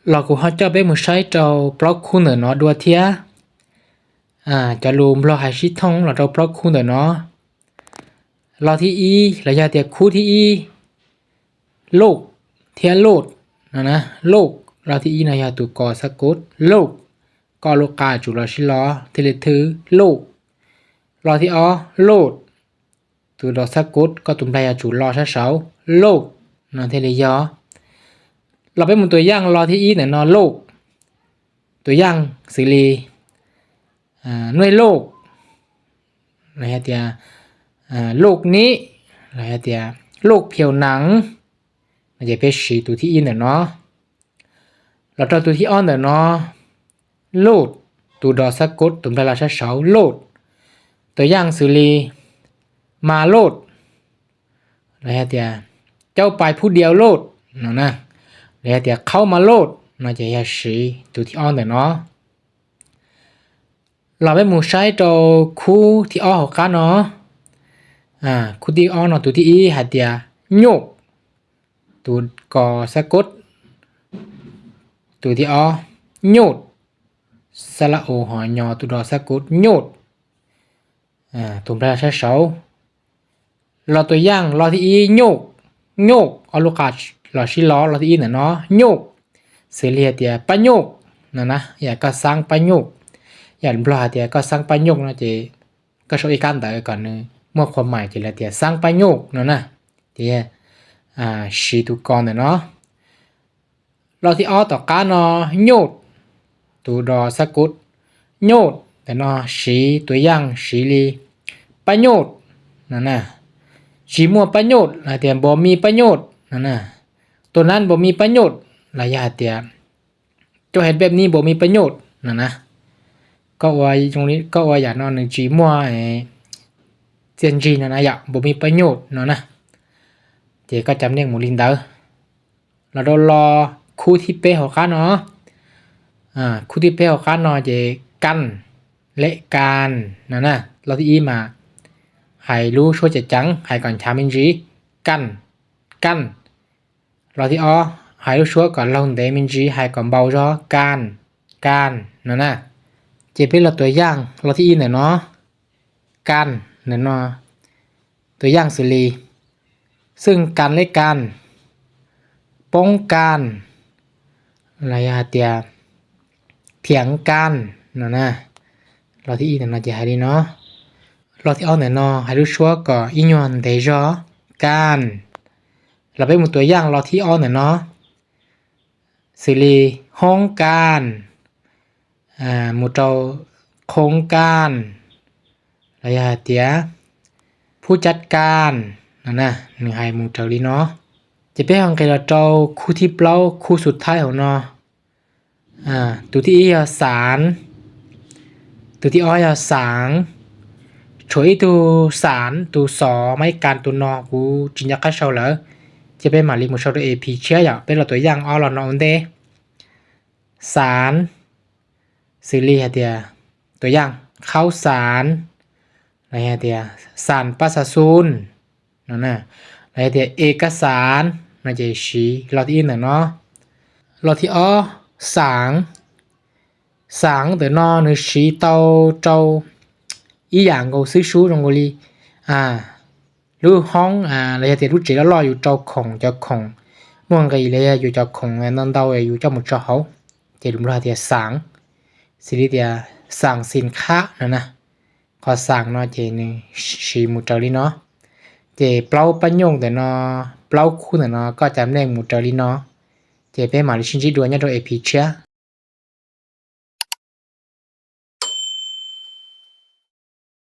เรากูเขาจะไปมือใช้เจ้าปลั๊กคู่เหนือเนาะดัวเทียจะรวมเราหายชิดท่องเราเจ้าปลั๊กคู่เหนือเนาะเราที่อีระยะเตียคู่ที่อีโลกเทียโลดนะโลกเราที่อีนายาตุกอสกุดโลกกอโลกาจุลชิล้อเทเลถือโลกเราที่อโลดตัวดอสกุดก็ตุ่มได้จุลอชะเสาโลกนะเทเลยอเราไปหมุนตัวย่างรอที่อีเนี่ยนอนโลกตัวย่างสิลีหน่วยโลกอะไรเตียโลกนี้อะไรเตียโลกเพียวหนังมันจะเป็นสีตัวที่อีเนี่ยเนาะเราตัวที่อ้อนเนี่ยเนาะโลดตัวดอสกุดตุ่มได้ราชเสาโลดตัวย่างสิลีมาโลดอะไรเตียเจ้าไปผู้เดียวโลดนะแล้วเดี๋ยวเข้ามาโลดน่าจะยาสีตัวที่อ้อนแต่เนาะเราไปหมู่ใช้ตัวคู่ที่อ้อของกันเนาะคู่ที่อ้อนเนาะตัวที่อีหัดเดียโยกตัวก่อสะกดตัวที่อ้อโยดสระโอหอยอตัวดอสะกดโยดตัวแปรใช้เสาเราตัวย่างเราที่อีโยกโยกเอาลูกกัดเราชิล้อเราที่อีเนี่ยเนาะโยกเสียเรียเดียปะโยกนะอยากก็สร้างปะโยกอยากบลาเดียก็สร้างปะโยกนะเจก็ช่วยกันแต่ก่อนนึงเมื่อความหมายเจละเดียสร้างปะโยกนะเดียชีตุกรเนาะเราที่อ้อต่อการเนาะโยดตัวดอสกุดโยดแต่เนาะชีตัวย่างชีลีปะโยดนะชีมัวปะโยดเดียบ่มีปะโยดนะตัวนั้นบ่มีประโยชน์ระยะเตียเจ้าเห็นแบบนี้บ่มีประโยชน์นะก็ว่าตรงนี้ก็ว่าอย่างนอนหนึ่งจีมัวเจียนจีนะอยากบ่มีประโยชน์นะเจก็จำเนียงหมูลินเดอร์เราต้องรอคู่ที่เป้ของข้าเนาะคู่ที่เป้ของข้าเนาะเจกันและการนะเราที่อีมาให้รู้ช่วยจะจังให้ก่อนชามินจีกันเราที่อ้อหายรู้ชัวก่อนเราเดมินจีหายก่อนเบาจ้อการนะเจ็บเป็นเราตัวย่างเราที่อีเนี่ยเนาะการเนี่ยเนาะตัวย่างสุรีซึ่งการเล่การป้องกันอะไรเตียเถียงกันนะเราที่อีเนี่ยเนาะจะหายดีเนาะเราที่อ้อเนี่ยเนาะหายรู้ชัวก่อนอีนอนเดจ้อการเราไปหมุนตัวย่างเราที่อ้อนเนาะสิริห้องการหมุนเราโครงการระยะเตียผู้จัดการหนึ่งให้หมุนเราลีเนาะจะเป็นของเราเจ้าคู่ที่เปล่าคู่สุดท้ายของเนาะตัวที่อีสารตัวที่อ้อยสางช่วยตัวสารตัวสอไม่การตัวนอกูจินยักษ์เชาเหรอจะเป็นหมายเลขมือชาวตัวเอพีเชื่ออย่างเป็นเราตัวอย่างอ้อเรานอนเดสารซีรีส์เดียตัวอย่างข้าวสารอะไรเดียสารประชาชนนั่นอะไรเดียเอกสารน่าจะชีเราที่อินเนาะเราที่อ้อสางเดี๋ยวนอในชีเตาเจ้าอีอย่างกูซื้อชูตรงกูลีรู้ห้องอะไรเดียรู้จีแล้วรออยู่เจ้าของม่วงกันเลยอยู่เจ้าของนั่นเดาอยู่เจ้าหมดเจ้าเขาเดี๋ยวลุงเราเดียสางสิริเดียสั่งสินค้านะขอสั่งเนาะเจนี่ชีมุจลิเนาะเจเปล่าปัญญงแต่เนาะเปล่าคู่แต่เนาะก็จำแรงมุจลิเนาะเจเป็นหมายชินจิดวนเนี่ยตัวเอพีเชีย